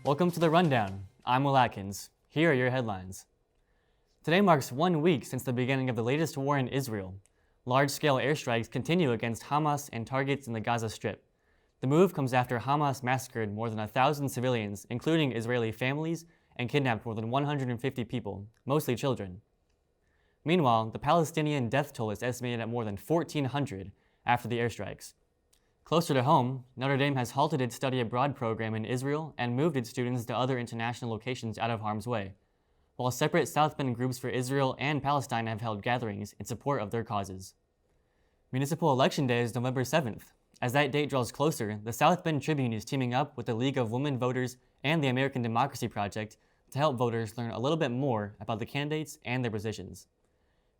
Welcome to The Rundown. I'm Will Atkins. Here are your headlines. Today marks 1 week since the beginning of the latest war in Israel. Large-scale airstrikes continue against Hamas and targets in the Gaza Strip. The move comes after Hamas massacred more than 1,000 civilians, including Israeli families, and kidnapped more than 150 people, mostly children. Meanwhile, the Palestinian death toll is estimated at more than 1,400 after the airstrikes. Closer to home, Notre Dame has halted its study abroad program in Israel and moved its students to other international locations out of harm's way, while separate South Bend groups for Israel and Palestine have held gatherings in support of their causes. Municipal Election Day is November 7th. As that date draws closer, the South Bend Tribune is teaming up with the League of Women Voters and the American Democracy Project to help voters learn a little bit more about the candidates and their positions.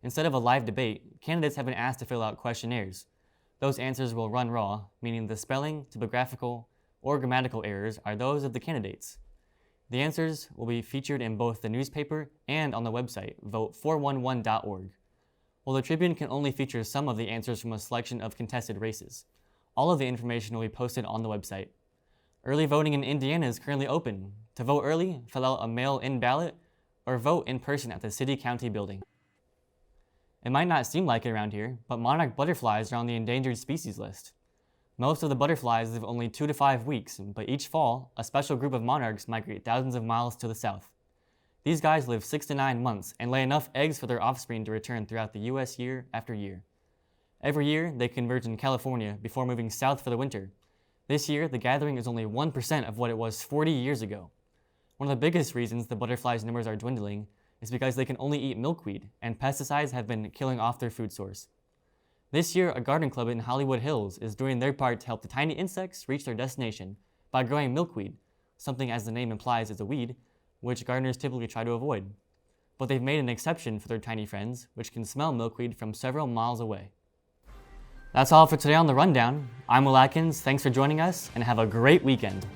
Instead of a live debate, candidates have been asked to fill out questionnaires. Those answers will run raw, meaning the spelling, typographical, or grammatical errors are those of the candidates. The answers will be featured in both the newspaper and on the website, vote411.org. While the Tribune can only feature some of the answers from a selection of contested races, all of the information will be posted on the website. Early voting in Indiana is currently open. To vote early, fill out a mail-in ballot or vote in person at the city-county building. It might not seem like it around here, but monarch butterflies are on the endangered species list. Most of the butterflies live only 2 to 5 weeks, but each fall, a special group of monarchs migrate thousands of miles to the south. These guys live 6 to 9 months and lay enough eggs for their offspring to return throughout the U.S. year after year. Every year, they converge in California before moving south for the winter. This year, the gathering is only 1% of what it was 40 years ago. One of the biggest reasons the butterflies' numbers are dwindling is because they can only eat milkweed, and pesticides have been killing off their food source. This year, a garden club in Hollywood Hills is doing their part to help the tiny insects reach their destination by growing milkweed, something, as the name implies, is a weed, which gardeners typically try to avoid. But they've made an exception for their tiny friends, which can smell milkweed from several miles away. That's all for today on The Rundown. I'm Will Atkins, thanks for joining us, and have a great weekend.